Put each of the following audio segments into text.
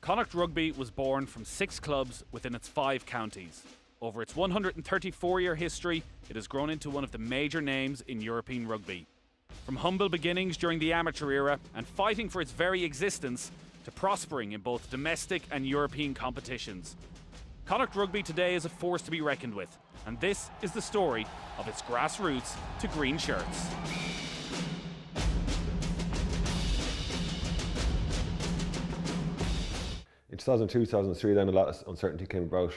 Connacht Rugby was born from 6 clubs within its 5 counties. Over its 134-year history, it has grown into one of the major names in European rugby. From humble beginnings during the amateur era and fighting for its very existence, to prospering in both domestic and European competitions. Connacht Rugby today is a force to be reckoned with, and this is the story of its grassroots to green shirts. In 2002-2003 then a lot of uncertainty came about.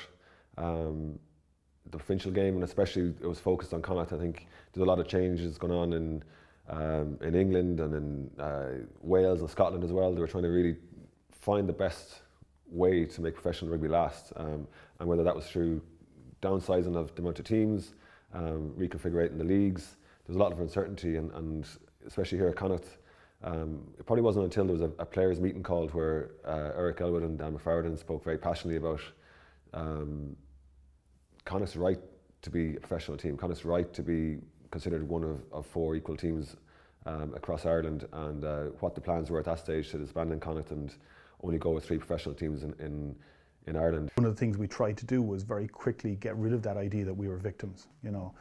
The provincial game, and especially it was focused on Connacht. I think there's a lot of changes going on in England and in Wales and Scotland as well. They were trying to really find the best way to make professional rugby last, and whether that was through downsizing of the amount of teams, reconfiguring the leagues. There's a lot of uncertainty, and especially here at Connacht, it probably wasn't until there was a players' meeting called where Eric Elwood and Dan McFarden spoke very passionately about Connacht's right to be a professional team, Connacht's right to be considered one of 4 equal teams across Ireland, and what the plans were at that stage to disband in Connacht and only go with 3 professional teams in Ireland. One of the things we tried to do was very quickly get rid of that idea that we were victims, you know.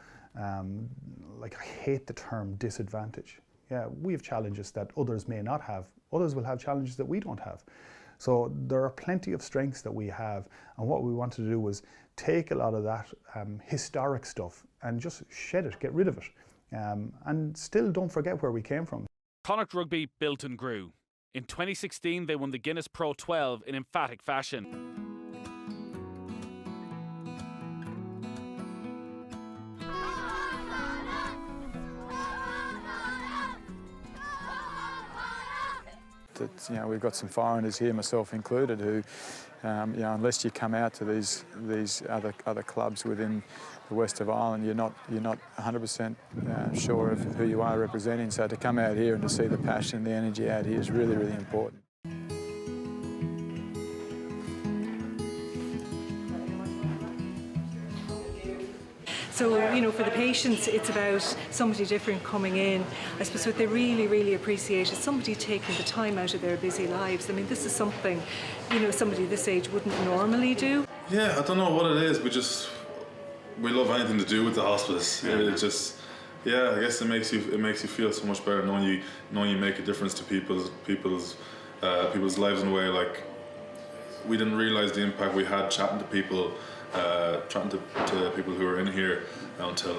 Like, I hate the term disadvantage. Yeah, we have challenges that others may not have. Others will have challenges that we don't have. So there are plenty of strengths that we have, and what we wanted to do was take a lot of that historic stuff and just shed it, get rid of it, and still don't forget where we came from. Connacht Rugby built and grew. In 2016, they won the Guinness Pro 12 in emphatic fashion. You know, we've got some foreigners here, myself included, who, you know, unless you come out to these other clubs within the west of Ireland, you're not 100% sure of who you are representing. So to come out here and to see the passion, the energy out here is really, really important. So, you know, for the patients, it's about somebody different coming in. I suppose what they really, really appreciate is somebody taking the time out of their busy lives. I mean, this is something, you know, somebody this age wouldn't normally do. Yeah, I don't know what it is. We love anything to do with the hospice. It just, yeah, I guess it makes you feel so much better knowing you make a difference to people's lives in a way. Like, we didn't realise the impact we had chatting to people. Chatting to people who were in here until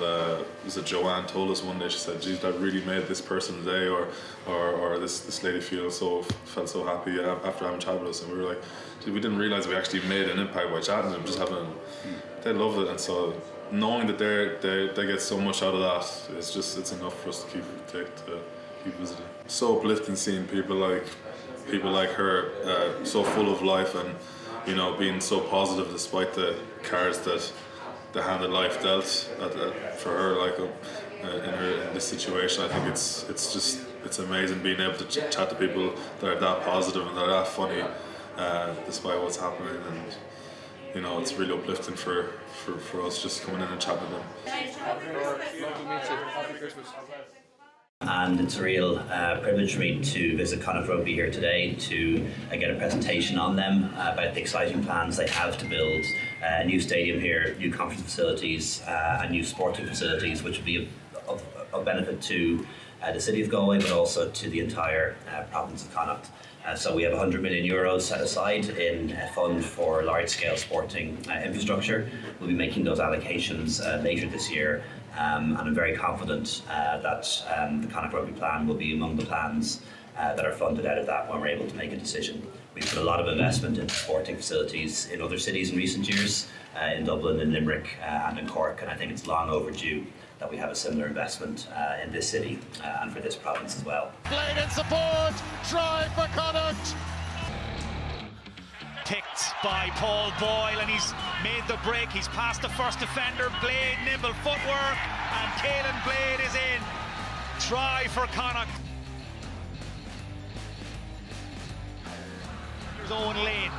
was it Joanne told us one day. She said, "Geez, that really made this person today, or this lady felt so happy after having chatted with us." And we were like, we didn't realise we actually made an impact by chatting to them, just having. They loved it, and so knowing that they get so much out of that, it's enough for us to keep visiting. So uplifting seeing people like her, so full of life and, you know, being so positive despite the cards that the hand that life dealt for her, like in this situation. I think it's amazing being able to chat to people that are that positive and that are that funny, despite what's happening. And, you know, it's really uplifting for us just coming in and chatting to them. And it's a real privilege for me to visit Connacht Rugby here today to get a presentation on them about the exciting plans they have to build a new stadium here, new conference facilities, and new sporting facilities, which will be of benefit to the city of Galway, but also to the entire province of Connacht. So we have €100 million set aside in a fund for large-scale sporting infrastructure. We'll be making those allocations later this year. And I'm very confident that the Connacht Rugby plan will be among the plans that are funded out of that when we're able to make a decision. We've put a lot of investment into sporting facilities in other cities in recent years, in Dublin, in Limerick and in Cork, and I think it's long overdue that we have a similar investment in this city and for this province as well. Blade in support, try for Connacht! Picked by Paul Boyle, and he's made the break. He's past the first defender. Blade, nimble footwork, and Caelan Blade is in. Try for Connacht. Here's Owen Lane.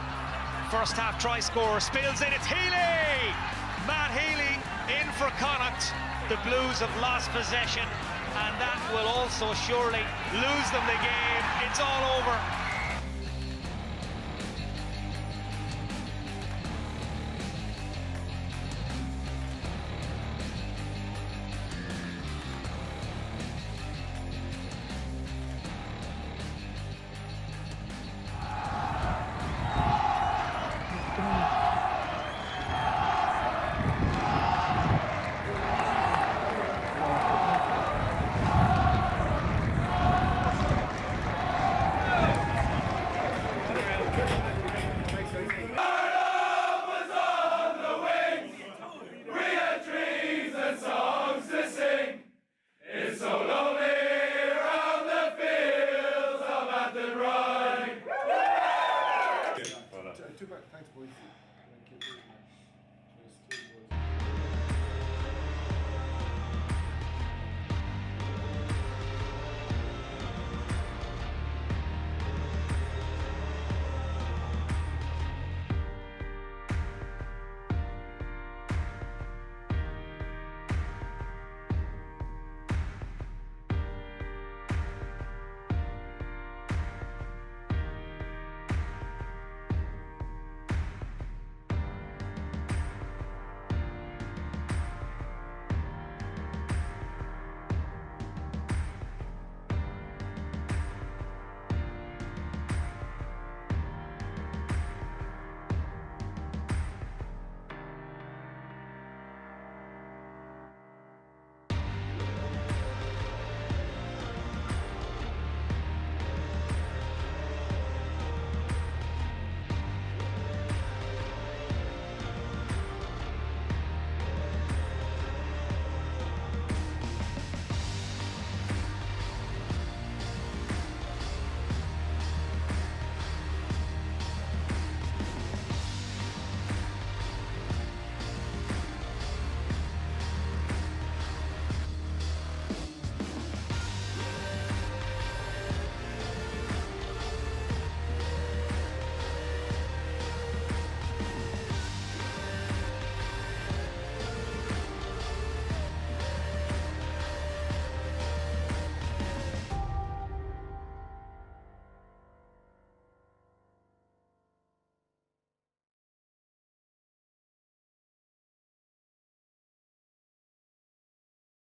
First half try scorer, spills in. It's Healy! Matt Healy in for Connacht. The Blues have lost possession, and that will also surely lose them the game. It's all over.